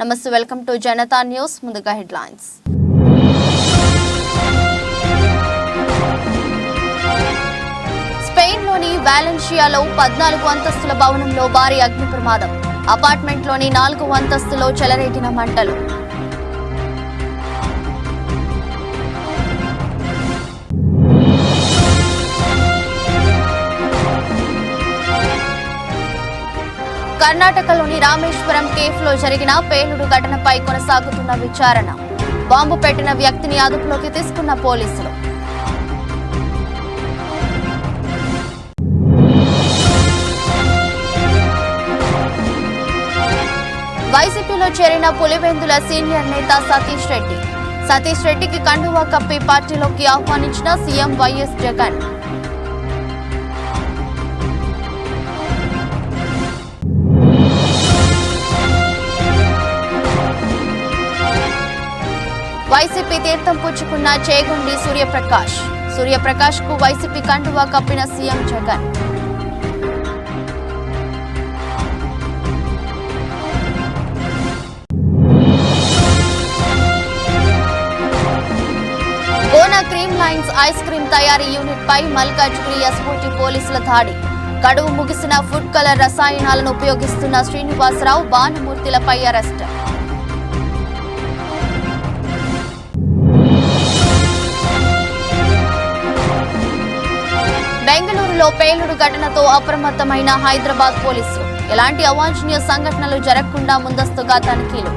నమస్తే, welcome to Janata news. ముందుగా headlines. స్పెయిన్లోని వాలెన్షియాలో 14 అంతస్తుల భవనంలో భారీ అగ్ని ప్రమాదం. అపార్ట్మెంట్లోని 4వ అంతస్తులో చెలరేగిన మంటలు. కర్ణాటకలోని రామేశ్వరం కేఫ్లో జరిగిన పేలుడు ఘటనపై కొనసాగుతున్న విచారణ. బాంబు పెట్టిన వ్యక్తిని అదుపులోకి తీసుకున్న పోలీసులు. వైసీపీలో చేరిన పులివెందుల సీనియర్ నేత సతీష్ రెడ్డికి కండువా కప్పి పార్టీలోకి ఆహ్వానించిన సీఎం వైఎస్ జగన్. వైసీపీ తీర్థం పుచ్చుకున్న చేగొండి సూర్యప్రకాష్ కు వైసీపీ కండువా కప్పిన CM Jagan. Gona cream lines ice cream తయారీ యూనిట్ పై మల్కాజ్గిరి ఎస్ఓటీ పోలీసుల దాడి. గడువు ముగిసిన ఫుడ్ కలర్ రసాయనాలను ఉపయోగిస్తున్న శ్రీనివాసరావు, భానుమూర్తిలపై అరెస్ట్. బెంగళూరులో పేలుడు ఘటనతో అప్రమత్తమైన హైదరాబాద్ పోలీసులు. ఎలాంటి అవాంఛనీయ సంఘటనలు జరగకుండా ముందస్తుగా తనిఖీలు.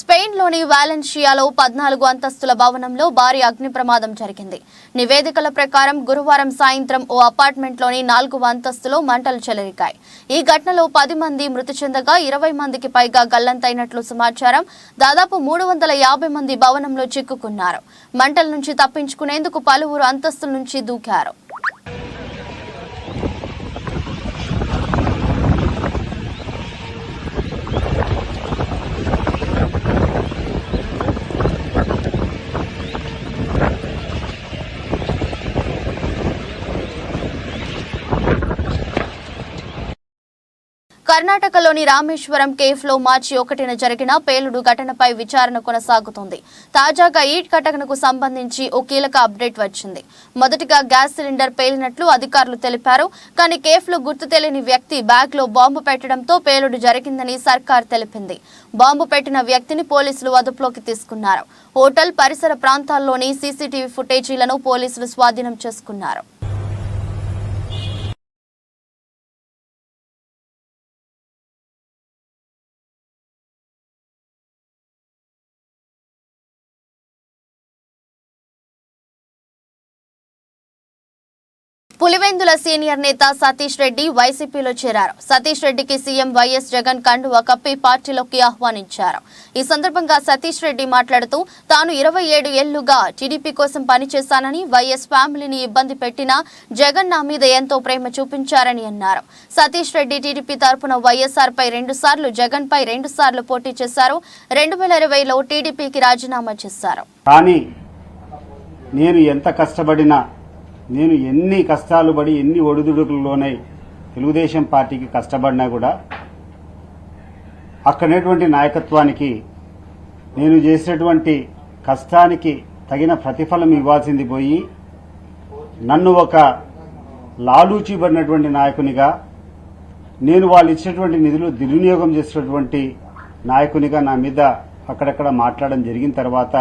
స్పెయిన్లోని వాలెన్షియాలో 14 అంతస్తుల భవనంలో భారీ అగ్ని ప్రమాదం జరిగింది. నివేదికల ప్రకారం గురువారం సాయంత్రం ఓ అపార్ట్మెంట్లోని 4వ అంతస్తులో మంటలు చెలరికాయి. ఈ ఘటనలో 10 మంది మృతి చెందగా 20 మందికి పైగా గల్లంతైనట్లు సమాచారం. దాదాపు 350 మంది భవనంలో చిక్కుకున్నారు. మంటల నుంచి తప్పించుకునేందుకు పలువురు అంతస్తుల నుంచి దూకారు. కర్ణాటకలోని రామేశ్వరం కేఫ్లో మార్చి 1న జరిగిన పేలుడు ఘటనపై విచారణ కొనసాగుతోంది. తాజాగా ఈ ఘటనకు సంబంధించి ఓ కీలక అప్డేట్ వచ్చింది. మొదటిగా గ్యాస్ సిలిండర్ పేలినట్లు అధికారులు తెలిపారు. కానీ కేఫ్లో గుర్తు తెలియని వ్యక్తి బ్యాగ్లో బాంబు పెట్టడంతో పేలుడు జరిగిందని సర్కార్ తెలిపింది. బాంబు పెట్టిన వ్యక్తిని పోలీసులు అదుపులోకి తీసుకున్నారు. హోటల్ పరిసర ప్రాంతాల్లోని సీసీటీవీ ఫుటేజీలను పోలీసులు స్వాధీనం చేసుకున్నారు. పులివెందుల సీనియర్ నేత సతీష్ రెడ్డి వైసీపీలో చేరారు. సతీష్ రెడ్డికి సీఎం వైఎస్ జగన్ కండువా కప్పి పార్టీలోకి ఆహ్వానించారు. ఈ సందర్భంగా సతీష్ రెడ్డి మాట్లాడుతూ తాను 27 ఏళ్లుగా టీడీపీ కోసం పనిచేశానని, వైఎస్ ఫ్యామిలీని ఇబ్బంది పెట్టినా జగన్ నా మీద ఎంతో ప్రేమ చూపించారని అన్నారు. సతీష్ రెడ్డి టీడీపీ తరపున వైఎస్ఆర్ పై 2 సార్లు, జగన్ పై 2 సార్లు పోటీ చేశారు. 2020లో టీడీపీకి రాజీనామా చేశారు. కానీ నేను ఎంత కష్టపడినా, నేను ఎన్ని కష్టాలు పడి ఎన్ని ఒడిదుడుకుల్లోనే తెలుగుదేశం పార్టీకి కష్టపడినా కూడా అక్కడనేటువంటి నాయకత్వానికి నేను చేసినటువంటి కష్టానికి తగిన ప్రతిఫలం ఇవ్వాల్సింది పోయి నన్ను ఒక లాలూచిబడినటువంటి నాయకునిగా, నేను వాళ్ళు ఇచ్చినటువంటి నిధులు దుర్వినియోగం చేసినటువంటి నాయకునిగా నా మీద అక్కడక్కడ మాట్లాడడం జరిగిన తర్వాత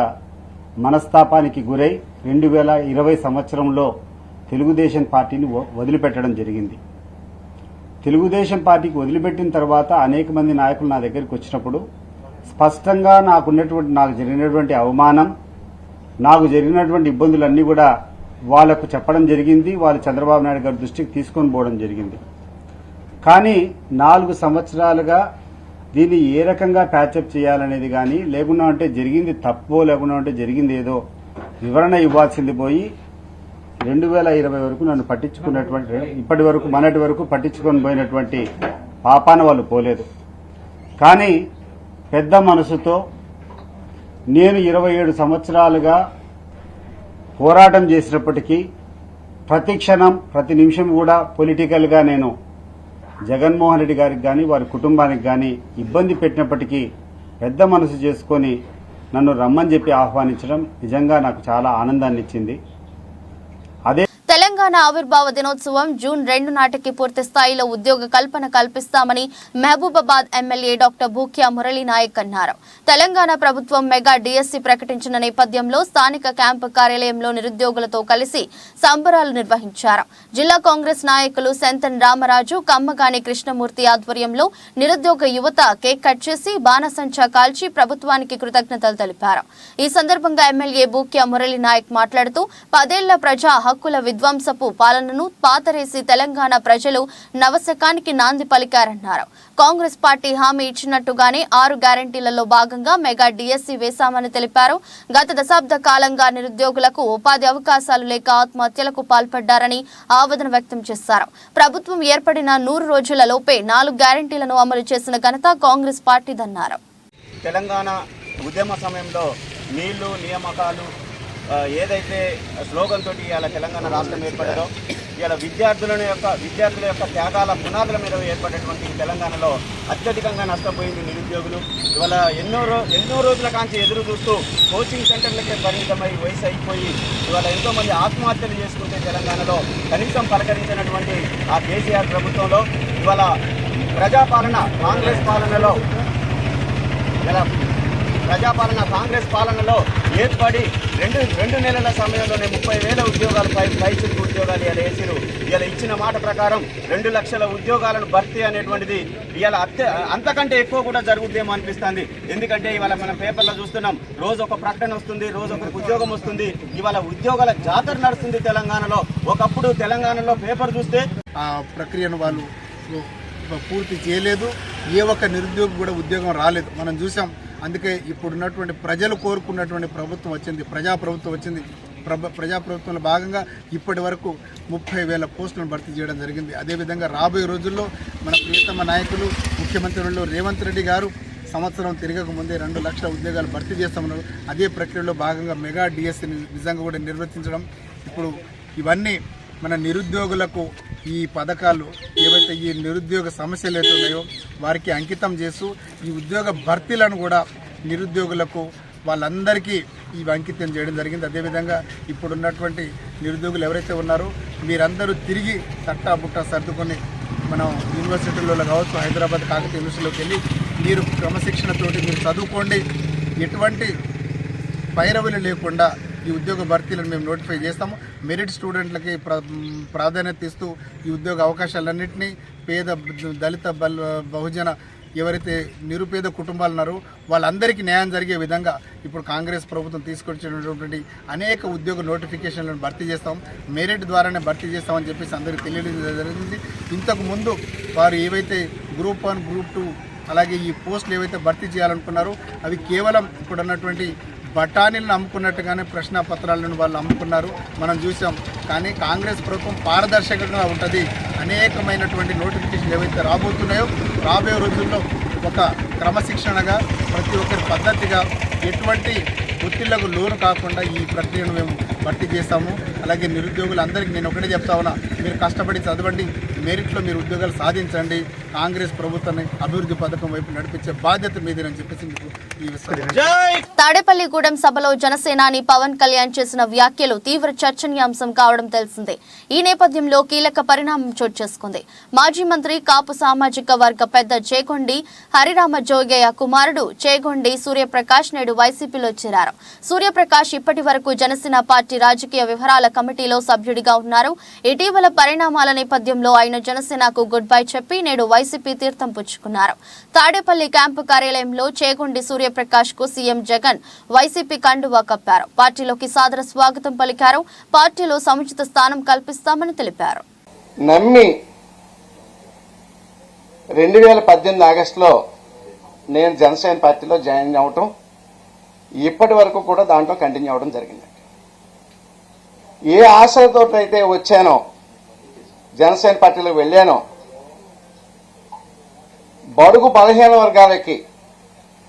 మనస్తాపానికి గురై 2020 సంవత్సరంలో తెలుగుదేశం పార్టీని వదిలిపెట్టడం జరిగింది. తెలుగుదేశం పార్టీకి వదిలిపెట్టిన తర్వాత అనేక మంది నాయకులు నా దగ్గరికి వచ్చినప్పుడు స్పష్టంగా నాకు జరిగినటువంటి అవమానం, నాకు జరిగినటువంటి ఇబ్బందులన్నీ కూడా వాళ్లకు చెప్పడం జరిగింది. వాళ్ళు చంద్రబాబు నాయుడు గారి దృష్టికి తీసుకొని పోవడం జరిగింది. కానీ 4 సంవత్సరాలుగా దీన్ని ఏ రకంగా ప్యాచప్ చేయాలనేది కానీ, లేకుండా అంటే జరిగింది తప్పో, లేకుండా అంటే జరిగింది ఏదో వివరణ ఇవ్వాల్సింది పోయి 2020 వరకు నన్ను పట్టించుకున్నటువంటి, ఇప్పటి వరకు మొన్నటి వరకు పట్టించుకొని పోయినటువంటి పాపాన వాళ్ళు పోలేదు. కానీ పెద్ద మనసుతో నేను 27 సంవత్సరాలుగా పోరాటం చేసినప్పటికీ ప్రతి క్షణం ప్రతి నిమిషం కూడా పొలిటికల్గా నేను జగన్మోహన్ రెడ్డి గారికి కానీ వారి కుటుంబానికి కానీ ఇబ్బంది పెట్టినప్పటికీ పెద్ద మనసు చేసుకొని నన్ను రమ్మని చెప్పి ఆహ్వానించడం నిజంగా నాకు చాలా ఆనందాన్ని ఇచ్చింది. అదే తెలంగాణ ఆవిర్భావ దినోత్సవం జూన్ 2 నాటికి పూర్తి స్థాయిలో ఉద్యోగ కల్పన కల్పిస్తామని మహబూబాబాద్ ఎమ్మెల్యే డాక్టర్ భూక్యా మురళీ నాయక్ అన్నారు. తెలంగాణ ప్రభుత్వం మెగా డిఎస్సి ప్రకటించిన నేపథ్యంలో స్థానిక క్యాంపు కార్యాలయంలో నిరుద్యోగులతో కలిసి సంబరాలు నిర్వహించారు. జిల్లా కాంగ్రెస్ నాయకులు సెంతన్ రామరాజు, కమ్మగాని కృష్ణమూర్తి ఆధ్వర్యంలో నిరుద్యోగ యువత కేక్ కట్ చేసి బాణసంచా కాల్చి ప్రభుత్వానికి కృతజ్ఞతలు తెలిపారు. ఈ సందర్భంగా ఎమ్మెల్యే భూక్యా మురళీ నాయక్ మాట్లాడుతూ 10 ఏళ్ల ప్రజా హక్కుల విధ్వంసపు పాలనను పాతరేసి తెలంగాణ ప్రజలు నవశకానికి నాంది పలికారన్నారు. కాంగ్రెస్ పార్టీ హామీ ఇచ్చినట్టుగానే 6 గ్యారంటీలలో భాగంగా మెగా డిఎస్సి వేశామని తెలిపారు. గత దశాబ్ద కాలంగా నిరుద్యోగులకు ఉపాధి అవకాశాలు లేక ఆత్మహత్యలకు పాల్పడ్డారని ఆవేదన వ్యక్తం చేశారు. ప్రభుత్వం ఏర్పడిన 100 రోజులలోపే 4 గ్యారంటీలను అమలు చేసిన ఘనత కాంగ్రెస్ పార్టీదన్నారు. తెలంగాణ ఉద్యమ సమయంలో నీళ్లు నియామకాలు ఏదైతే స్లోగన్ తోటి ఇవాళ తెలంగాణ రాష్ట్రం ఏర్పడదో, ఇవాళ విద్యార్థుల యొక్క త్యాగాల పునాదుల మీద ఏర్పడినటువంటి తెలంగాణలో అత్యధికంగా నష్టపోయింది నిరుద్యోగులు. ఇవాళ ఎన్నో రోజుల కాంచి ఎదురు చూస్తూ కోచింగ్ సెంటర్లకే పరిమితమై వయసు అయిపోయి ఇవాళ ఎంతోమంది ఆత్మహత్యలు చేసుకుంటే తెలంగాణలో కనీసం పలకరించినటువంటి ఆ కేసీఆర్ ప్రభుత్వంలో ఇవాళ ప్రజాపాలన కాంగ్రెస్ పాలనలో ఏర్పడి రెండు నెలల సమయంలోనే 30,000 ఉద్యోగాలు పైచుకు ఉద్యోగాలు ఇలా వేసిరు. ఇలా ఇచ్చిన మాట ప్రకారం 2 లక్షల ఉద్యోగాలను భర్తీ అనేటువంటిది ఇవాళ అంతకంటే ఎక్కువ కూడా జరుగుతుందేమో అనిపిస్తుంది. ఎందుకంటే ఇవాళ మనం పేపర్లో చూస్తున్నాం, రోజు ఒక ప్రకటన వస్తుంది, రోజు ఒకరికి ఉద్యోగం వస్తుంది. ఇవాళ ఉద్యోగాల జాతర నడుస్తుంది తెలంగాణలో. ఒకప్పుడు తెలంగాణలో పేపర్ చూస్తే ఆ ప్రక్రియను వాళ్ళు పూర్తి చేయలేదు. ఏ ఒక్క నిరుద్యోగి కూడా ఉద్యోగం రాలేదు, మనం చూసాం. అందుకే ఇప్పుడున్నటువంటి ప్రజలు కోరుకున్నటువంటి ప్రభుత్వం వచ్చింది, ప్రజాప్రభుత్వం వచ్చింది. ప్రజాప్రభుత్వంలో భాగంగా ఇప్పటి వరకు 30,000 పోస్టులను భర్తీ చేయడం జరిగింది. అదేవిధంగా రాబోయే రోజుల్లో మన ప్రియతమ నాయకులు ముఖ్యమంత్రులు రేవంత్ రెడ్డి గారు సంవత్సరం తిరగక ముందే 2 లక్షల ఉద్యోగాలు భర్తీ చేస్తామన్నారు. అదే ప్రక్రియలో భాగంగా మెగా డిఎస్సిని నిజంగా కూడా నిర్వర్తించడం. ఇప్పుడు ఇవన్నీ మన నిరుద్యోగులకు ఈ పథకాలు ఏవైతే ఈ నిరుద్యోగ సమస్యలు అయితే ఉన్నాయో వారికి అంకితం చేస్తూ ఈ ఉద్యోగ భర్తీలను కూడా నిరుద్యోగులకు వాళ్ళందరికీ ఇవి అంకితం చేయడం జరిగింది. అదేవిధంగా ఇప్పుడున్నటువంటి నిరుద్యోగులు ఎవరైతే ఉన్నారో మీరందరూ తిరిగి తట్టాబుట్టా సర్దుకొని మనం యూనివర్సిటీలలో కావచ్చు, హైదరాబాద్ కాకతీయ యూనివర్సిటీలోకి వెళ్ళి మీరు క్రమశిక్షణతోటి మీరు చదువుకోండి. ఎటువంటి పైరవులు లేకుండా ఈ ఉద్యోగ భర్తీలను మేము నోటిఫై చేస్తాము. మెరిట్ స్టూడెంట్లకి ప్రాధాన్యత ఇస్తూ ఈ ఉద్యోగ అవకాశాలన్నింటినీ పేద, దళిత, బహుజన ఎవరైతే నిరుపేద కుటుంబాలు ఉన్నారో వాళ్ళందరికీ న్యాయం జరిగే విధంగా ఇప్పుడు కాంగ్రెస్ ప్రభుత్వం తీసుకొచ్చినటువంటి అనేక ఉద్యోగ నోటిఫికేషన్లను భర్తీ చేస్తాం, మెరిట్ ద్వారానే భర్తీ చేస్తామని చెప్పేసి అందరికీ తెలియజేయడం జరిగింది. ఇంతకు ముందు వారు ఏవైతే గ్రూప్ 1, గ్రూప్ 2 అలాగే ఈ పోస్టులు ఏవైతే భర్తీ చేయాలనుకున్నారో అవి కేవలం ఇప్పుడున్నటువంటి బఠానీలను అమ్ముకున్నట్టుగానే ప్రశ్నాపత్రాలను వాళ్ళు అమ్ముకున్నారు, మనం చూసాం. కానీ కాంగ్రెస్ ప్రభుత్వం పారదర్శకంగా ఉంటుంది. అనేకమైనటువంటి నోటిఫికేషన్లు ఏవైతే రాబోతున్నాయో రాబోయే రోజుల్లో ఒక క్రమశిక్షణగా ప్రతి ఒక్కరి పద్ధతిగా ఎటువంటి ఒత్తిళ్లకు లోను కాకుండా ఈ ప్రక్రియను మేము భర్తీ చేస్తాము. అలాగే నిరుద్యోగులందరికీ నేను ఒకటే చెప్తా ఉన్నా, మీరు కష్టపడి చదవండి, మెరిట్లో మీరు ఉద్యోగాలు సాధించండి. కాంగ్రెస్ ప్రభుత్వాన్ని అభివృద్ధి పథకం వైపు నడిపించే బాధ్యత మీదేనని చెప్పేసి మీకు ఈ తాడేపల్లిగూడెం సభలో జనసేనాని పవన్ కళ్యాణ్ చేసిన వ్యాఖ్యలు తీవ్ర చర్చనీయాంశం కావడం తెలిసిందే. ఈ నేపథ్యంలో కీలక పరిణామం చోటు చేసుకుంది. మాజీ మంత్రి కాపు సామాజిక వర్గ పెద్ద చేగొండి హరిరామ జోగయ్య కుమారుడు చేగొండి సూర్యప్రకాష్ నేడు వైసీపీలో చేరారు. సూర్యప్రకాష్ ఇప్పటి వరకు జనసేన పార్టీ రాజకీయ వ్యవహారాల కమిటీలో సభ్యుడిగా ఉన్నారు. ఇటీవల పరిణామాల నేపథ్యంలో ఆయన జనసేనకు గుడ్ బై చెప్పి నేడు వైసీపీ తీర్థం పుచ్చుకున్నారు. తాడేపల్లి క్యాంపు కార్యాలయంలో చేగొండి సూర్యప్రకాష్ కు సీఎం జగన్ వైసీపీ కండువా కప్పారు. పార్టీలోకి సాదర స్వాగతం పలికారు. పార్టీలో సముచిత స్థానం కల్పిస్తామని తెలిపారు. నమ్మి 2018 ఆగస్టులో నేను జనసేన పార్టీలో జాయిన్ అవటం ఇప్పటి వరకు కూడా దాంట్లో కంటిన్యూ అవడం జరిగింది. ఏ ఆశలతో అయితే వచ్చానో జనసేన పార్టీలో వెళ్ళానో బడుగు బలహీన వర్గాలకి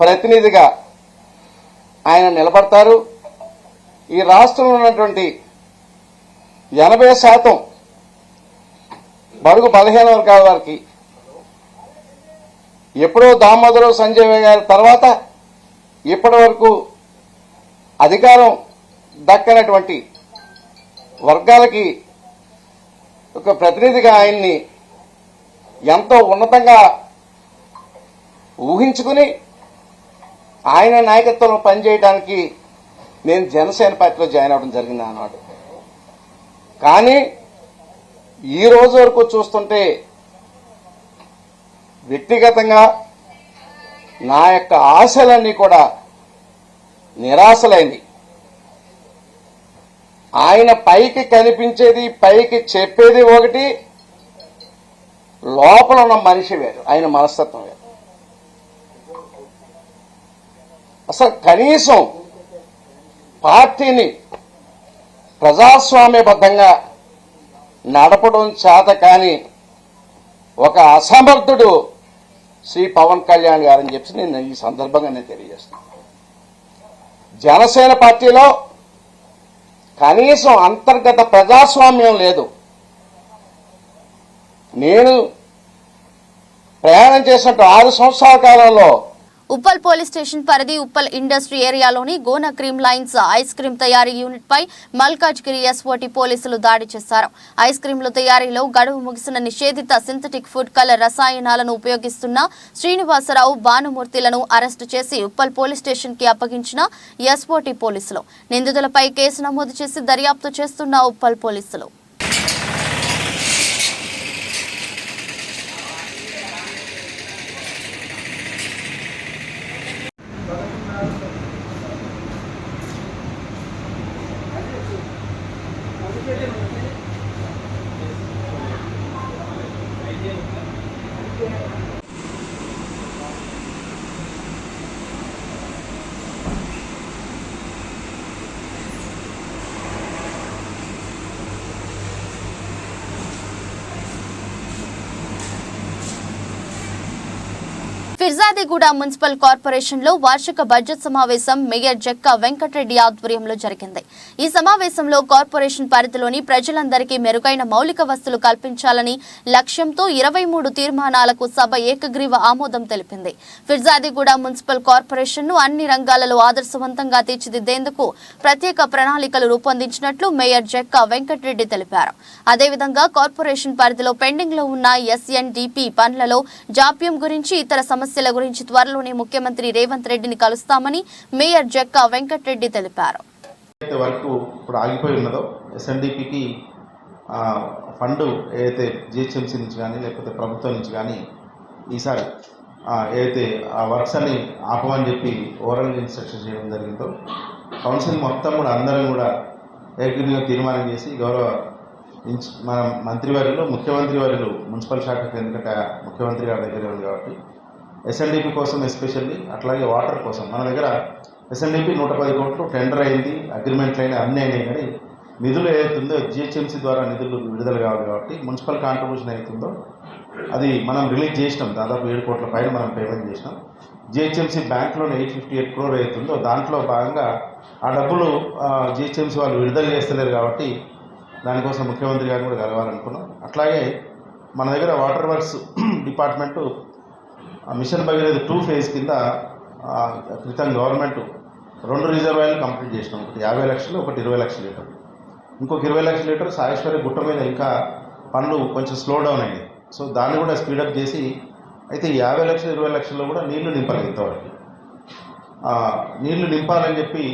ప్రతినిధిగా ఆయన నిలబడతారు. ఈ రాష్ట్రంలో ఉన్నటువంటి 80% బడుగు బలహీన వర్గాల వారికి ఎప్పుడో దామోదరం సంజయ్ గారి తర్వాత ఇప్పటి వరకు అధికారం దక్కనటువంటి వర్గాలకి ఒక ప్రతినిధిగా ఆయన్ని ఎంతో ఉన్నతంగా ఊహించుకుని ఆయన నాయకత్వంలో పనిచేయడానికి నేను జనసేన పార్టీలో జాయిన్ అవ్వడం జరిగింది అన్నాడు. కానీ ఈ రోజు వరకు చూస్తుంటే వ్యక్తిగతంగా నా యొక్క ఆశలన్నీ కూడా నిరాశలైంది. ఆయన పైకి కనిపించేది, పైకి చెప్పేది ఒకటి, లోపల ఉన్న మనిషి వేరు, ఆయన మనస్తత్వం వేరు. అసలు కనీసం పార్టీని ప్రజాస్వామ్యబద్ధంగా నడపడం చేత కాని ఒక అసమర్థుడు శ్రీ పవన్ కళ్యాణ్ గారని చెప్పి నేను ఈ సందర్భంగా నేను తెలియజేస్తున్నాను. జనసేన పార్టీలో కనీసం అంతర్గత ప్రజాస్వామ్యం లేదు. నేను ప్రయాణం చేసినట్టు 6 సంవత్సరాల కాలంలో ఉప్పల్ పోలీస్ స్టేషన్ పరిధి ఉప్పల్ ఇండస్ట్రీ ఏరియాలోని Gona cream lines ice cream తయారీ యూనిట్ పై మల్కాజ్గిరి ఎస్ఓటీ పోలీసులు దాడి చేశారు. ఐస్ క్రీంల తయారీలో గడువు ముగిసిన నిషేధిత సింథటిక్ ఫుడ్ కలర్ రసాయనాలను ఉపయోగిస్తున్న శ్రీనివాసరావు, భానుమూర్తిలను అరెస్టు చేసి ఉప్పల్ పోలీస్ స్టేషన్ కి అప్పగించిన ఎస్ఓటీ పోలీసులు. నిందితులపై కేసు నమోదు చేసి దర్యాప్తు చేస్తున్న ఉప్పల్ పోలీసులు. ఫిర్జాదిగూడ మున్సిపల్ కార్పొరేషన్ లో వార్షిక బడ్జెట్ సమావేశం మేయర్ జక్కా వెంకటరెడ్డి ఆధ్వర్యంలో జరిగింది. ఈ సమావేశంలో కార్పొరేషన్ పరిధిలోని ప్రజలందరికీ మెరుగైన మౌలిక వసతులు కల్పించాలని లక్ష్యంతో 23 తీర్మానాలకు సభ ఏకగ్రీవ ఆమోదం తెలిపింది. ఫిర్జాదిగూడ మున్సిపల్ కార్పొరేషన్ ను అన్ని రంగాలలో ఆదర్శవంతంగా తీర్చిదిద్దేందుకు ప్రత్యేక ప్రణాళికలు రూపొందించినట్లు మేయర్ జక్కా వెంకటరెడ్డి తెలిపారు. అదేవిధంగా కార్పొరేషన్ పరిధిలో పెండింగ్ లో ఉన్న ఎస్ఎన్డిపి పనులలో జాప్యం గురించి, ఇతర సమస్యల గురించి త్వరలోనే ముఖ్యమంత్రి రేవంత్ రెడ్డిని కలుస్తామని మేయర్ జక్కా వెంకటరెడ్డి తెలిపారు. వరకు ఇప్పుడు ఆగిపోయి ఉన్నదో ఎస్ఎన్డిపికి ఫండ్ ఏదైతే జిహెచ్ఎంసీ నుంచి కానీ లేకపోతే ప్రభుత్వం నుంచి కానీ ఈసారి ఏదైతే ఆ వర్క్స్ అని ఆపమని చెప్పి ఓరల్ ఇన్స్ట్రక్షన్ చేయడం జరిగిందో కౌన్సిల్ మొత్తం కూడా అందరం కూడా ఏకగ్రీవంగా తీర్మానం చేసి గౌరవ మన మంత్రివర్యులు, ముఖ్యమంత్రి వర్యులు మున్సిపల్ శాఖకు, ఎందుకంటే ముఖ్యమంత్రి గారి దగ్గర ఉంది కాబట్టి ఎస్ఎన్డిపి కోసం ఎస్పెషల్లీ, అట్లాగే వాటర్ కోసం మన దగ్గర ఎస్ఎన్డిపి 110 కోట్లు టెండర్ అయింది, అగ్రిమెంట్లు అయినా అన్నీ అయినాయి. కానీ నిధులు ఏదైతుందో జిహెచ్ఎంసీ ద్వారా నిధులు విడుదల కావాలి కాబట్టి మున్సిపల్ కాంట్రిబ్యూషన్ అవుతుందో అది మనం రిలీజ్ చేసినాం. దాదాపు 7 కోట్ల పైన మనం పేమెంట్ చేసినాం. జిహెచ్ఎంసీ బ్యాంక్లోనే 858 crore అవుతుందో దాంట్లో భాగంగా ఆ డబ్బులు జిహెచ్ఎంసీ వాళ్ళు విడుదల చేస్తలేరు కాబట్టి దానికోసం ముఖ్యమంత్రి గారిని కూడా కలవాలనుకున్నాం. అట్లాగే మన దగ్గర water works department mission Bhagiratha 2 phase కింద క్రితం గవర్నమెంట్ 2 రిజర్వాయర్లు కంప్లీట్ చేసినాం. ఒకటి 50 లక్షలు, ఒకటి 20 లక్షల లీటర్. ఇంకొక 20 లక్షల లీటర్ సాయేశ్వరి గుట్ట మీద ఇంకా పనులు కొంచెం స్లో డౌన్ అయ్యాయి. సో దాన్ని కూడా స్పీడప్ చేసి అయితే 50 లక్షలు 20 లక్షల్లో కూడా నీళ్లు నింపలేదు. ఇంతవరకు నీళ్లు నింపాలని చెప్పి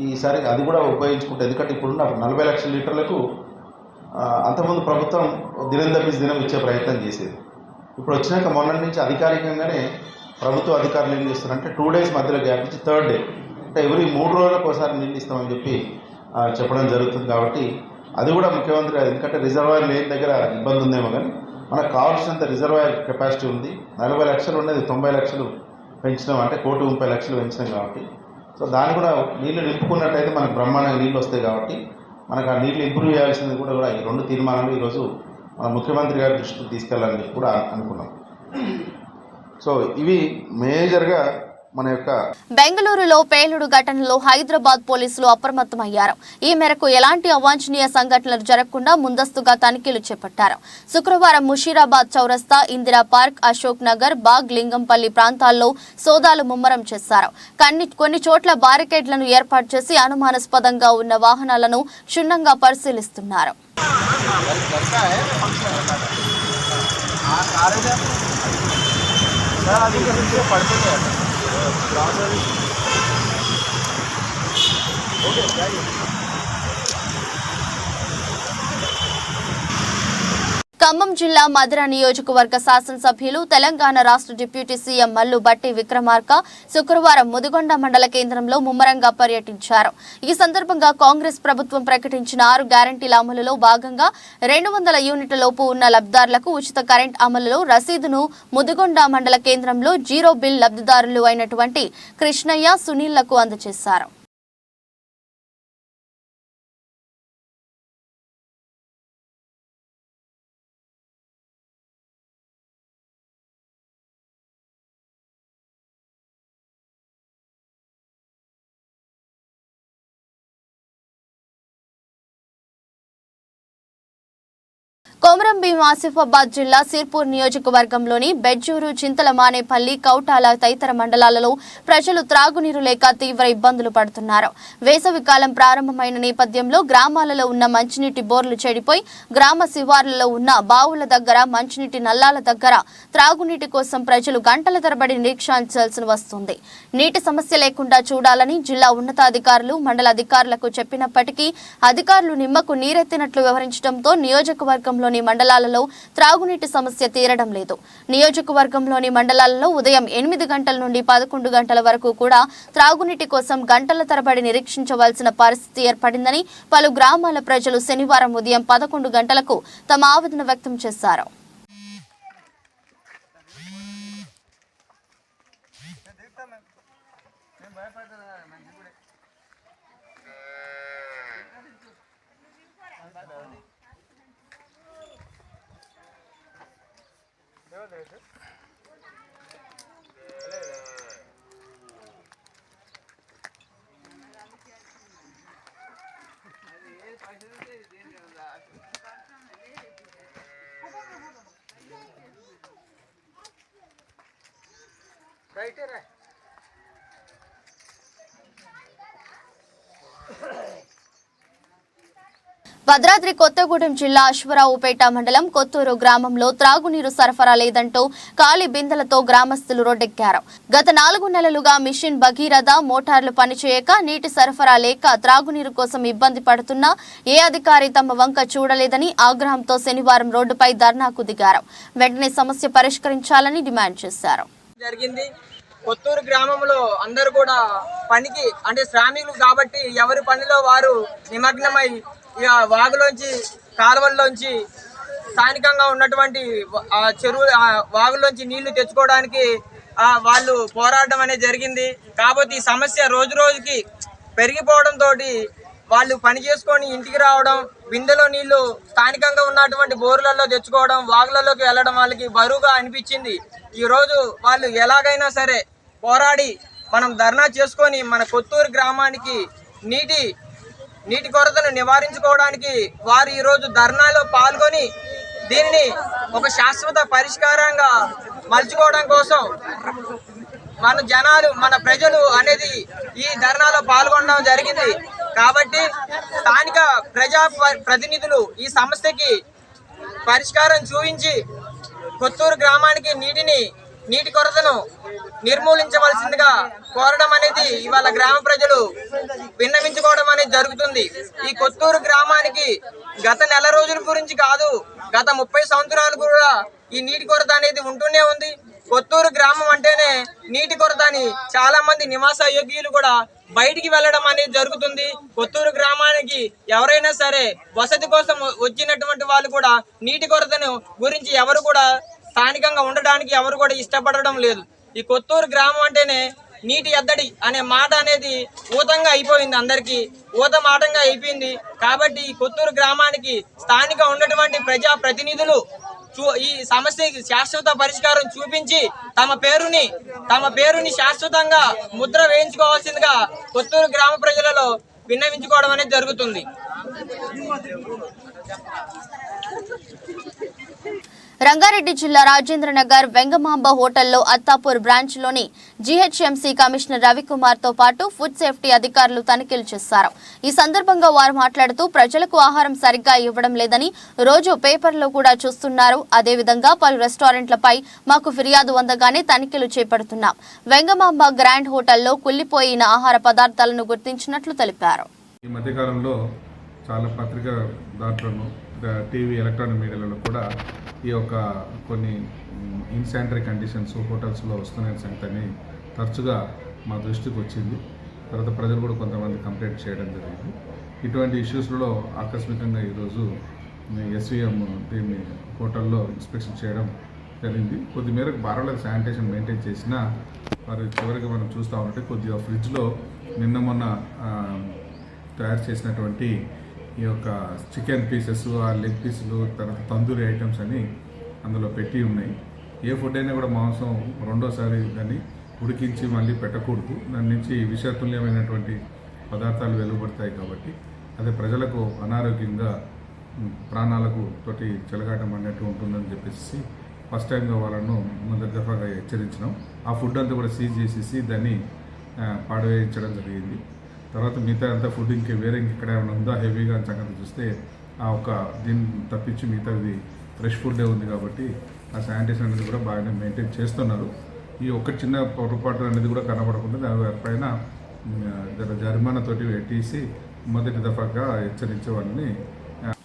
ఈసారి అది కూడా ఉపయోగించుకుంటే, ఎందుకంటే ఇప్పుడున్న 40 లక్షల లీటర్లకు అంతకుముందు ప్రభుత్వం దినం తప్పించి దినం ఇచ్చే ప్రయత్నం చేసేది. ఇప్పుడు వచ్చినాక మొన్న నుంచి అధికారికంగానే ప్రభుత్వ అధికారులు ఏం చేస్తారంటే 2 days మధ్యలో గ్యాప్ ఇచ్చి 3rd day అంటే ఎవ్రీ 3 రోజులకు ఒకసారి నీళ్ళు ఇస్తామని చెప్పి చెప్పడం జరుగుతుంది. కాబట్టి అది కూడా ముఖ్యమంత్రి, ఎందుకంటే రిజర్వాయర్ లేని దగ్గర ఇబ్బంది ఉందేమో, కానీ మనకు కావాల్సినంత రిజర్వాయర్ కెపాసిటీ ఉంది. 40 లక్షలు ఉండేది 90 లక్షలు పెంచినాం, అంటే 1,30,00,000 పెంచినాం కాబట్టి సో దాన్ని కూడా నీళ్లు నింపుకున్నట్టయితే మనకు బ్రహ్మాండంగా నీళ్ళు వస్తాయి. కాబట్టి మనకు ఆ నీళ్ళు ఇంప్రూవ్ చేయాల్సింది కూడా ఈ 2 తీర్మానాలు ఈరోజు మన ముఖ్యమంత్రి గారి దృష్టికి తీసుకెళ్ళాలని కూడా అనుకున్నాం. సో ఇవి మేజర్గా మన యొక్క బెంగళూరులో పేలుడు ఘటనలో హైదరాబాద్ పోలీసులు అప్రమత్తమయ్యారు. ఈ మేరకు ఎలాంటి అవాంఛనీయ సంఘటనలు జరగకుండా ముందస్తుగా తనిఖీలు చేపట్టారు. శుక్రవారం ముషీరాబాద్ చౌరస్తా, ఇందిరా పార్క్, అశోక్ నగర్, బాగ్, లింగంపల్లి ప్రాంతాల్లో సోదాలు ముమ్మరం చేశారు. కొన్ని చోట్ల బారికేడ్లను ఏర్పాటు చేసి అనుమానాస్పదంగా ఉన్న వాహనాలను క్షుణ్ణంగా పరిశీలిస్తున్నారు. ఖమ్మం జిల్లా మధిర నియోజకవర్గ శాసనసభ్యులు, తెలంగాణ రాష్ట్ర డిప్యూటీ సీఎం మల్లు బట్టి విక్రమార్క శుక్రవారం ముదిగొండ మండల కేంద్రంలో ముమ్మరంగా పర్యటించారు. ఈ సందర్భంగా కాంగ్రెస్ ప్రభుత్వం ప్రకటించిన 6 గ్యారంటీల అమలులో భాగంగా 200 యూనిట్ల లోపు ఉన్న లబ్ధిదారులకు ఉచిత కరెంట్ అమలులో రసీదును ముదిగొండ మండల కేంద్రంలో జీరో బిల్ లబ్ధిదారులు అయినటువంటి కృష్ణయ్య, సునీళ్లకు అందజేశారు. కొమరంభీం ఆసిఫాబాద్ జిల్లా సిర్పూర్ నియోజకవర్గంలోని బెజ్జూరు, చింతలమానేపల్లి, కౌటాల తదితర మండలాలలో ప్రజలు త్రాగునీరు లేక తీవ్ర ఇబ్బందులు పడుతున్నారు. వేసవి కాలం ప్రారంభమైన నేపథ్యంలో గ్రామాలలో ఉన్న మంచినీటి బోర్లు చెడిపోయి గ్రామ శివార్లలో ఉన్న బావుల దగ్గర, మంచినీటి నల్లాల దగ్గర త్రాగునీటి కోసం ప్రజలు గంటల తరబడి నిరీక్షించాల్సి వస్తుంది. నీటి సమస్య లేకుండా చూడాలని జిల్లా ఉన్నతాధికారులు, మండల అధికారులకు చెప్పినప్పటికీ అధికారులు నిమ్మకు నీరెత్తినట్లు వ్యవహరించడంతో నియోజకవర్గంలో మండలాలలో త్రాగునీటి సమస్య తీరడం లేదు. నియోజకవర్గంలోని మండలాలలో ఉదయం 8 గంటల నుండి 11 గంటల వరకు కూడా త్రాగునీటి కోసం గంటల తరబడి నిరీక్షించవలసిన పరిస్థితి ఏర్పడిందని పలు గ్రామాల ప్రజలు శనివారం ఉదయం 11 గంటలకు తమ ఆవేదన వ్యక్తం చేశారు. భద్రాద్రి కొత్తగూడెం జిల్లా అశ్వరావుపేట మండలం కొత్తూరు గ్రామంలో త్రాగునీరు సరఫరా లేదంటూ ఖాళీ బిందెలతో గ్రామస్తులు రోడ్డెక్కారు. గత 4 నెలలుగా మిషన్ భగీరథ మోటార్లు పనిచేయక నీటి సరఫరా లేక త్రాగునీరు కోసం ఇబ్బంది పడుతున్నా ఏ అధికారి తమ వంక చూడలేదని ఆగ్రహంతో శనివారం రోడ్డుపై ధర్నాకు దిగారు. వెంటనే సమస్య పరిష్కరించాలని డిమాండ్ చేశారు. కొత్తూరు గ్రామంలో అందరూ కూడా పనికి అంటే శ్రామికులు కాబట్టి ఎవరి పనిలో వారు నిమగ్నమై వాగులోంచి, కాలువల్లోంచి స్థానికంగా ఉన్నటువంటి చెరువు వాగుల్లోంచి నీళ్లు తెచ్చుకోవడానికి వాళ్ళు పోరాటం అనేది జరిగింది. కాబట్టి ఈ సమస్య రోజు రోజుకి పెరిగిపోవడంతో వాళ్ళు పని చేసుకొని ఇంటికి రావడం, బిందెలో నీళ్లు స్థానికంగా ఉన్నటువంటి బోర్లలో తెచ్చుకోవడం, వాగులలోకి వెళ్ళడం వాళ్ళకి బరువుగా అనిపించింది. ఈరోజు వాళ్ళు ఎలాగైనా సరే పోరాడి మనం ధర్నా చేసుకొని మన కొత్తూరు గ్రామానికి నీటి కొరతను నివారించుకోవడానికి వారు ఈరోజు ధర్నాలో పాల్గొని దీనిని ఒక శాశ్వత పరిష్కారంగా మలుచుకోవడం కోసం మన ప్రజలు అనేది ఈ ధర్నాలో పాల్గొనడం జరిగింది. కాబట్టి స్థానిక ప్రజా ప్రతినిధులు ఈ సమస్యకి పరిష్కారం చూపించి కొత్తూరు గ్రామానికి నీటి కొరతను నిర్మూలించవలసిందిగా కోరడం అనేది ఇవాళ గ్రామ ప్రజలు విన్నవించుకోవడం అనేది జరుగుతుంది. ఈ కొత్తూరు గ్రామానికి గత నెల రోజుల గురించి కాదు, గత 30 సంవత్సరాలు కూడా ఈ నీటి కొరత అనేది ఉంటూనే ఉంది. కొత్తూరు గ్రామం అంటేనే నీటి కొరత అని చాలా మంది నివాస యోగ్యులు కూడా బయటికి వెళ్ళడం అనేది జరుగుతుంది. కొత్తూరు గ్రామానికి ఎవరైనా సరే వసతి కోసం వచ్చినటువంటి వాళ్ళు కూడా నీటి కొరతను గురించి ఎవరు కూడా స్థానికంగా ఉండడానికి ఎవరు కూడా ఇష్టపడడం లేదు. ఈ కొత్తూరు గ్రామం అంటేనే నీటి ఎద్దడి అనే మాట అనేది ఊతంగా అయిపోయింది, అందరికీ ఊతమాటంగా అయిపోయింది. కాబట్టి ఈ కొత్తూరు గ్రామానికి స్థానిక ఉన్నటువంటి ప్రజా ప్రతినిధులు ఈ సమస్యకి శాశ్వత పరిష్కారం చూపించి తమ పేరుని శాశ్వతంగా ముద్ర వేయించుకోవాల్సిందిగా కొత్తూరు గ్రామ ప్రజలలో విన్నవించుకోవడం అనేది జరుగుతుంది. రంగారెడ్డి జిల్లా రాజేంద్రనగర్ వెంగమాంబ హోటల్లో అత్తాపూర్ బ్రాంచ్లోని జీహెచ్ఎంసీ కమిషనర్ రవికుమార్ తో పాటు ఫుడ్ సేఫ్టీ అధికారులు తనిఖీలు చేశారు. ఈ సందర్భంగా వారు మాట్లాడుతూ ప్రజలకు ఆహారం సరిగ్గా ఇవ్వడం లేదని రోజు పేపర్లో కూడా చూస్తున్నారు. అదేవిధంగా పలు రెస్టారెంట్లపై మాకు ఫిర్యాదు అందగానే తనిఖీలు చేపడుతున్నాం. వెంగమాంబ గ్రాండ్ హోటల్లో కుళ్లిపోయిన ఆహార పదార్థాలను గుర్తించినట్లు తెలిపారు. ఈ మధ్యకాలంలో చాలా పత్రికా దాంట్లోనూ టీవీ ఎలక్ట్రానిక్ మీడియాలలో కూడా ఈ యొక్క కొన్ని ఇన్సానిటరీ కండిషన్స్ హోటల్స్లో వస్తున్న సంగతిని తరచుగా మా దృష్టికి వచ్చింది. తర్వాత ప్రజలు కూడా కొంతమంది కంప్లైంట్ చేయడం జరిగింది. ఇటువంటి ఇష్యూస్లో ఆకస్మికంగా ఈరోజు ఎస్వీఎం దీన్ని హోటల్లో ఇన్స్పెక్షన్ చేయడం జరిగింది. కొద్ది మేరకు బారోలకు శానిటేషన్ మెయింటైన్ చేసినా మరి చివరికి మనం చూస్తూ ఉంటే కొద్దిగా ఫ్రిడ్జ్లో నిన్న మొన్న తయారు చేసినటువంటి ఈ యొక్క చికెన్ పీసెస్, ఆ లెగ్ పీసులు, తర్వాత తందూరి ఐటమ్స్ అని అందులో పెట్టి ఉన్నాయి. ఏ ఫుడ్ అయినా కూడా మాంసం రెండోసారి దాన్ని ఉడికించి మళ్ళీ పెట్టకూడదు. దాని నుంచి విషతుల్యమైనటువంటి పదార్థాలు వెలువడతాయి. కాబట్టి అదే ప్రజలకు అనారోగ్యంగా ప్రాణాలకు తోటి చెలగాటం అన్నట్టు ఉంటుందని చెప్పేసి ఫస్ట్ టైంగా వాళ్ళను మొదటి దఫాగా హెచ్చరించినాం. ఆ ఫుడ్ అంతా కూడా సీజ్ చేసేసి దాన్ని పాడవేయించడం జరిగింది. తర్వాత మిగతా అంతా ఫుడ్ వేరే ఇంకెక్కడ ఏమైనా ఉందా హెవీగా సంగతి చూస్తే ఆ ఒక దీన్ని తప్పించి మిగతాది ఫ్రెష్ ఫుడ్డే ఉంది. కాబట్టి ఆ శానిటేషన్ అనేది కూడా బాగానే మెయింటైన్ చేస్తున్నారు. ఈ ఒక్క చిన్న పొరపాటు అనేది కూడా కనబడకుండా దానిపైన జరిమానాతోటి పెట్టేసి మొదటి దఫాగా హెచ్చరించే వాళ్ళని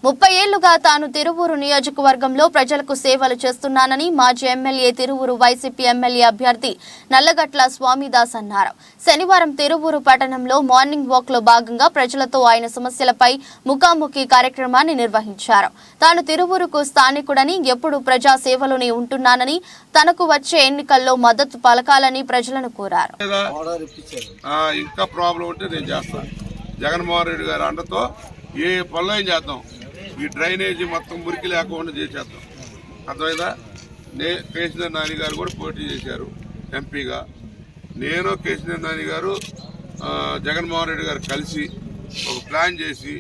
30 ఏళ్లుగా తాను తిరువూరు నియోజకవర్గంలో ప్రజలకు సేవలు చేస్తున్నానని మాజీ ఎమ్మెల్యే తిరువూరు వైసీపీ ఎమ్మెల్యే అభ్యర్థి నల్లగట్ల స్వామిదాస్ అన్నారు. శనివారం తిరువూరు పట్టణంలో మార్నింగ్ వాక్ లో భాగంగా ప్రజలతో ఆయన సమస్యలపై ముఖాముఖి కార్యక్రమాన్ని నిర్వహించారు. తాను తిరువూరుకు స్థానికుడని, ఎప్పుడు ప్రజా సేవలోనే ఉంటున్నానని, తనకు వచ్చే ఎన్నికల్లో మద్దతు పలకాలని ప్రజలను కోరారు. ఇంకా ప్రాబ్లం ఉంటే నేను చేస్తాను. జగన్మోహన్ రెడ్డి గారి అండతో ఏ పనులు చేద్దాం. ఈ డ్రైనేజీ మొత్తం మురికి లేకుండా చేసేద్దాం. అర్థమైందా? కేసీఆర్ నాని గారు కూడా పోటీ చేశారు ఎంపీగా. నేను కేసీఆర్ నాని గారు జగన్మోహన్ రెడ్డి గారు కలిసి ఒక ప్లాన్ చేసి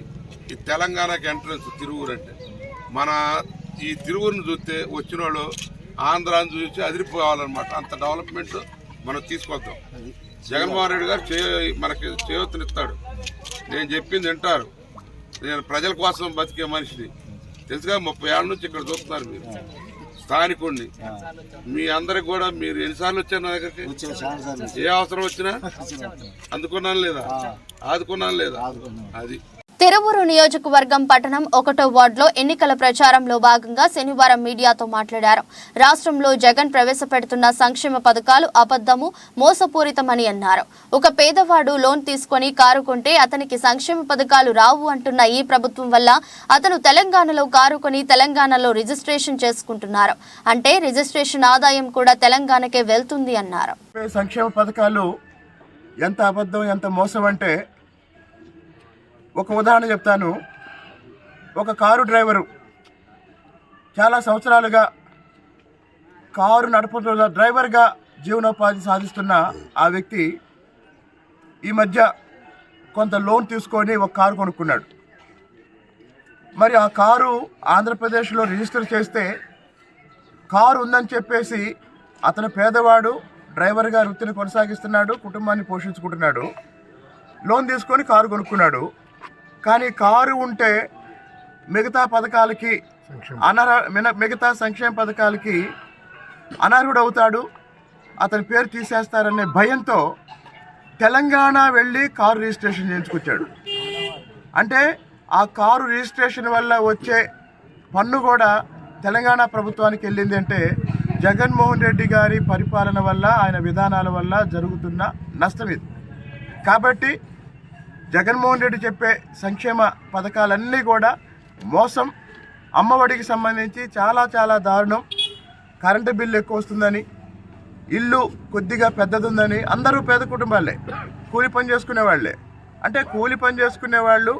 ఈ తెలంగాణకి ఎంట్రన్స్ తిరువూరు అంటే మన ఈ తిరువూరుని చూస్తే వచ్చిన వాళ్ళు ఆంధ్రాన్ని చూసి అదిరిపోవాలన్నమాట. అంత డెవలప్మెంట్ మనం తీసుకొద్దాం. జగన్మోహన్ రెడ్డి గారు మనకి చేయూతనిస్తాడు. నేను చెప్పింది వింటారు. నేను ప్రజల కోసం బతికే మనిషిని తెలుసుగా. 30 ఏళ్ళ నుంచి ఇక్కడ చూస్తున్నారు. మీరు స్థానికుడిని. మీ అందరికి కూడా మీరు ఎన్నిసార్లు వచ్చారు నా దగ్గరికి? ఏ అవసరం వచ్చినా అందుకున్నాను లేదా, ఆదుకున్నాను లేదా? అది తిరువూరు నియోజకవర్గం పట్టణం 1వ వార్డులో ఎన్నికల ప్రచారంలో భాగంగా శనివారం మీడియాతో మాట్లాడారు. రాష్ట్రంలో జగన్ ప్రవేశపెడుతున్న సంక్షేమ పథకాలు అబద్ధము, మోసపూరితమని అన్నారు. ఒక పేదవాడు లోన్ తీసుకుని కారు కొంటే అతనికి సంక్షేమ పథకాలు రావు అంటున్న ఈ ప్రభుత్వం వల్ల అతను తెలంగాణలో కారు కొని తెలంగాణలో రిజిస్ట్రేషన్ చేసుకుంటున్నారు. అంటే రిజిస్ట్రేషన్ ఆదాయం కూడా తెలంగాణకే వెళ్తుంది అన్నారు. సంక్షేమ పథకాలు ఎంత అబద్ధం, ఎంత మోసం అంటే ఒక ఉదాహరణ చెప్తాను. ఒక కారు డ్రైవరు చాలా సంవత్సరాలుగా కారు నడుపుతున్న డ్రైవర్గా జీవనోపాధి సాధిస్తున్న ఆ వ్యక్తి ఈ మధ్య కొంత లోన్ తీసుకొని ఒక కారు కొనుక్కున్నాడు. మరి ఆ కారు ఆంధ్రప్రదేశ్లో రిజిస్టర్ చేస్తే కారు ఉందని చెప్పేసి అతను పేదవాడు, డ్రైవర్గా వృత్తిని కొనసాగిస్తున్నాడు, కుటుంబాన్ని పోషించుకుంటున్నాడు. లోన్ తీసుకొని కారు కొనుక్కున్నాడు. కానీ కారు ఉంటే మిగతా పథకాలకి మిగతా సంక్షేమ పథకాలకి అనర్హుడవుతాడు, అతని పేరు తీసేస్తారనే భయంతో తెలంగాణ వెళ్ళి కారు రిజిస్ట్రేషన్ చేయించుకొచ్చాడు. అంటే ఆ కారు రిజిస్ట్రేషన్ వల్ల వచ్చే పన్ను కూడా తెలంగాణ ప్రభుత్వానికి వెళ్ళింది. అంటే జగన్మోహన్ రెడ్డి గారి పరిపాలన వల్ల, ఆయన విధానాల వల్ల జరుగుతున్న నష్టం ఇది. కాబట్టి జగన్మోహన్ రెడ్డి చెప్పే సంక్షేమ పథకాలన్నీ కూడా మోసం. అమ్మఒడికి సంబంధించి చాలా చాలా దారుణం. కరెంటు బిల్లు ఎక్కువ వస్తుందని, ఇల్లు కొద్దిగా పెద్దదుందని, అందరూ పేద కుటుంబాలే, కూలి పని చేసుకునే వాళ్ళే. అంటే కూలి పని చేసుకునే వాళ్ళు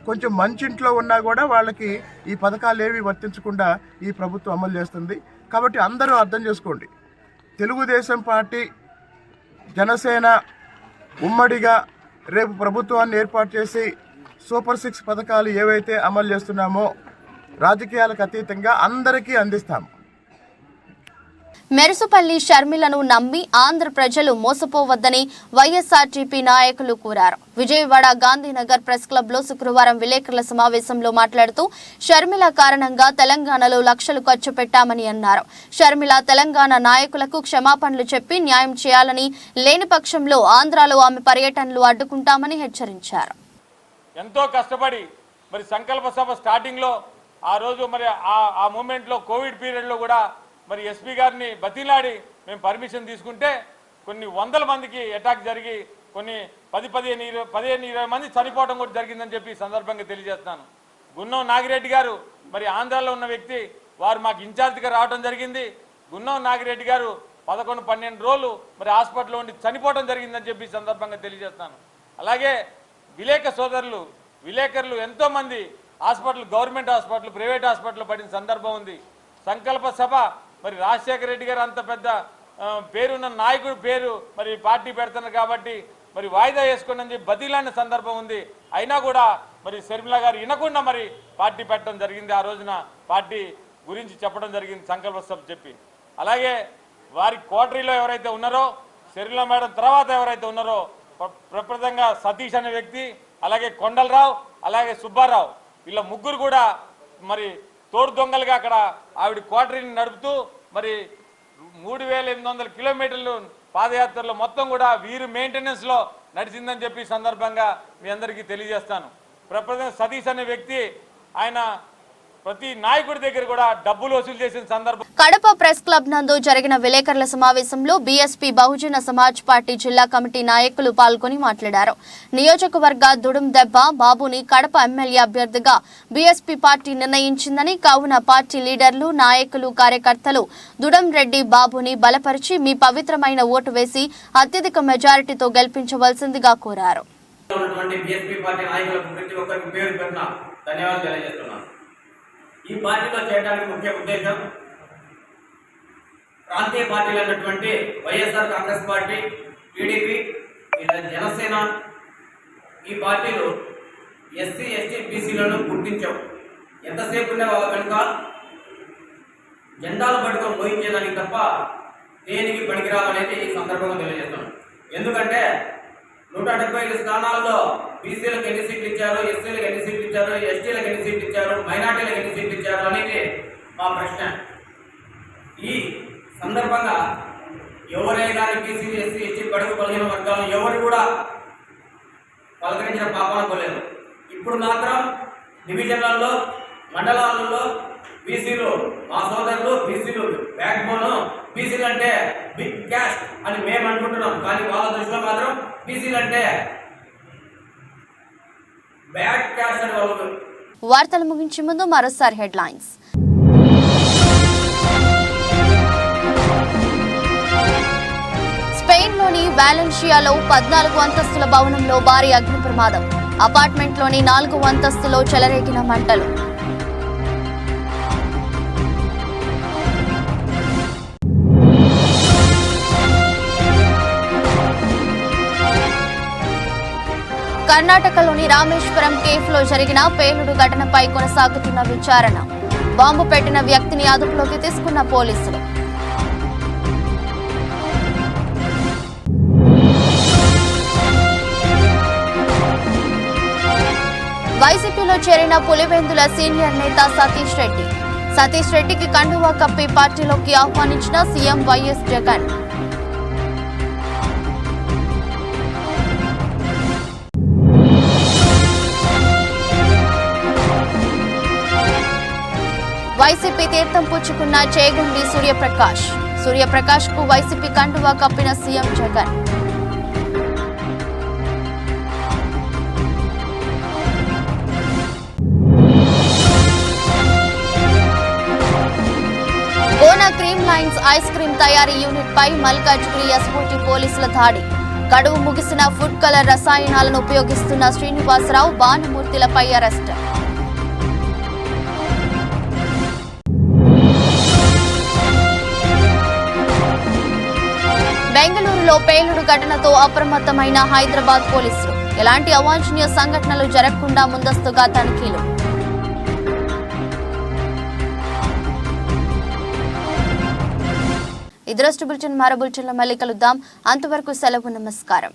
కొంచెం మంచింట్లో ఉన్నా కూడా వాళ్ళకి ఈ పథకాలు ఏవి వర్తించకుండా ఈ ప్రభుత్వం అమలు చేస్తుంది. కాబట్టి అందరూ అర్థం చేసుకోండి, తెలుగుదేశం పార్టీ జనసేన ఉమ్మడిగా రేపు ప్రభుత్వాన్ని ఏర్పాటు చేసి సూపర్ 6 పథకాలు ఏవైతే అమలు చేస్తున్నామో రాజకీయాలకు అతీతంగా అందరికీ అందిస్తాము. మెరుసుపల్లి షర్మిలను నమ్మి ఆంధ్ర ప్రజలు మోసపోవద్దని వైఎస్ఆర్టీపీ నాయకులు కోరారు. విజయవాడ గాంధీనగర్ ప్రెస్ క్లబ్ లో శుక్రవారం విలేకరుల సమావేశంలో మాట్లాడుతూ షర్మిల కారణంగా తెలంగాణలో లక్షలు ఖర్చు పెట్టామని అన్నారు. షర్మిల తెలంగాణ నాయకులకు క్షమాపణలు చెప్పి న్యాయం చేయాలని, లేని పక్షంలో ఆంధ్రాలో ఆమె పర్యటనలు అడ్డుకుంటామని హెచ్చరించారు. ఎంతో కష్టపడి మరి సంకల్ప సభ స్టార్టింగ్ లో ఆ రోజు మరి ఆ మూమెంట్ లో కోవిడ్ పీరియడ్ లో కూడా మరి ఎస్పీ గారిని బతిలాడి మేము పర్మిషన్ తీసుకుంటే కొన్ని వందల మందికి అటాక్ జరిగి కొన్ని 15-20 మంది చనిపోవడం కూడా జరిగిందని చెప్పి సందర్భంగా తెలియజేస్తున్నాను. గున్నం నాగిరెడ్డి గారు మరి ఆంధ్రాలో ఉన్న వ్యక్తి, వారు మాకు ఇన్ఛార్జిగా రావడం జరిగింది. గున్నం నాగిరెడ్డి గారు 11-12 రోజులు మరి హాస్పిటల్లో ఉండి చనిపోవడం జరిగిందని చెప్పి సందర్భంగా తెలియజేస్తున్నాను. అలాగే విలేకరులు ఎంతోమంది hospital, government hospital, private hospital పడిన సందర్భం ఉంది. సంకల్ప సభ మరి రాజశేఖర రెడ్డి గారు అంత పెద్ద పేరున్న నాయకుడు పేరు మరి పార్టీ పెడుతున్నారు కాబట్టి మరి వాయిదా వేసుకోండి అని చెప్పి బదిలాన్న సందర్భం ఉంది. అయినా కూడా మరి షర్మిల గారు వినకుండా మరి పార్టీ పెట్టడం జరిగింది. ఆ రోజున పార్టీ గురించి చెప్పడం జరిగింది సంకల్ప సభ చెప్పి. అలాగే వారి కోటరీలో ఎవరైతే ఉన్నారో, షర్మిల మేడం తర్వాత ఎవరైతే ఉన్నారో ప్రప్రదంగా సతీష్ అనే వ్యక్తి, అలాగే కొండలరావు, అలాగే సుబ్బారావు, వీళ్ళ ముగ్గురు కూడా మరి తోడు దొంగలుగా అక్కడ ఆవిడ క్వార్టరీని నడుపుతూ మరి 3800 కిలోమీటర్లు పాదయాత్రలో మొత్తం కూడా వీరు మెయింటెనెన్స్ లో నడిచిందని చెప్పి సందర్భంగా మీ అందరికీ తెలియజేస్తాను. ప్రపంచ సతీష్ అనే వ్యక్తి ఆయన ప్రతి నాయకుడి దగ్గర కూడా డబ్బులు వసూలు చేసిన సందర్భం. కడప ప్రెస్ క్లబ్ నందు జరిగిన విలేకరుల సమావేశంలో బీఎస్పీ బహుజన సమాజ్ పార్టీ జిల్లా కమిటీ నాయకులు పాల్గొని మాట్లాడారు. నియోజకవర్గ దుడుం దెబ్బ బాబుని కడప ఎమ్మెల్యే అభ్యర్థిగా బీఎస్పీ పార్టీ నిర్ణయించిందని, కావున పార్టీ లీడర్లు, నాయకులు, కార్యకర్తలు దుడం రెడ్డి బాబుని బలపరిచి మీ పవిత్రమైన ఓటు వేసి అత్యధిక మెజారిటీతో గెలిపించవలసిందిగా కోరారు. ఈ పార్టీలో చేయడానికి ముఖ్య ఉద్దేశం ప్రాంతీయ పార్టీలు అన్నటువంటి వైఎస్ఆర్ కాంగ్రెస్ పార్టీ, టీడీపీ, జనసేన ఈ పార్టీలు ఎస్సీ, ఎస్టీ, బీసీలను గుర్తించావు. ఎంతసేపు ఉండే వాళ్ళ వెనుక జెండాలు పట్టుకొని మోయించేదానికి తప్ప దేనికి పనికిరావనేది ఈ సందర్భంగా తెలియజేస్తున్నాను. ఎందుకంటే 175 స్థానాల్లో బీసీలకు ఎన్ని సీట్లు ఇచ్చారు, ఎస్సీలకు ఎన్ని సీట్లు ఇచ్చారు, ఎస్టీలకు ఎన్ని సీట్లు ఇచ్చారు, మైనార్టీలకు ఎన్ని సీట్లు ఇచ్చారు అనేది మా ప్రశ్న. ఈ సందర్భంగా ఎవరైనా బీసీ, ఎస్సీ, ఎస్టీ, బడుగు బలహీన వర్గాలు ఎవరు కూడా పలకరించిన పాపాన పోలేదు. ఇప్పుడు మాత్రం డివిజన్లలో, మండలాలలో బీసీలు మా సోదరులు, బీసీలు బ్యాక్ బోన్, బీసీలు అంటే బిగ్ క్యాస్ట్ అని మేము అనుకుంటున్నాం. కానీ వాళ్ళ దృష్టిలో మాత్రం బీసీలు అంటే బ్యాడ్ క్యాస్ట్ అని వాళ్ళు. వార్తలు ముగించే ముందు మరోసారి హెడ్లైన్స్. స్పెయిన్లోని వాలెన్షియాలో 14 అంతస్తుల భవనంలో భారీ అగ్ని ప్రమాదం. అపార్ట్మెంట్లోని 4వ అంతస్తులో చెలరేగిన మంటలు. కర్ణాటకలోని రామేశ్వరం కేఫ్లో జరిగిన పేలుడు ఘటనపై కొనసాగుతున్న విచారణ. బాంబు పెట్టిన వ్యక్తిని అదుపులోకి తీసుకున్న పోలీసులు. వైసీపీలో చేరిన పులివెందుల సీనియర్ నేత సతీష్ రెడ్డికి కండువా కప్పి పార్టీలోకి ఆహ్వానించిన సీఎం వైఎస్ జగన్. వైసీపీ తీర్థం పుచ్చుకున్న చేగుండి సూర్యప్రకాష్ కు వైసీపీ కండువా కప్పిన CM Jagan. Gona cream lines ice cream తయారీ యూనిట్ పై మల్కాజ్గిరి ఎస్ఓటీ పోలీసుల దాడి. గడువు ముగిసిన ఫుడ్ కలర్ రసాయనాలను ఉపయోగిస్తున్న శ్రీనివాసరావు, భానుమూర్తిలపై అరెస్ట్. బెంగళూరులో పేలుడు ఘటనతో అప్రమత్తమైన హైదరాబాద్ పోలీసులు. ఎలాంటి అవాంఛనీయ సంఘటనలు జరగకుండా ముందస్తుగా తనిఖీలు. ఇదరస్ట్ బులెటిన్ మరో బులెటిన్లో మళ్ళీ కలుద్దాం. అంతవరకు సెలవు. నమస్కారం.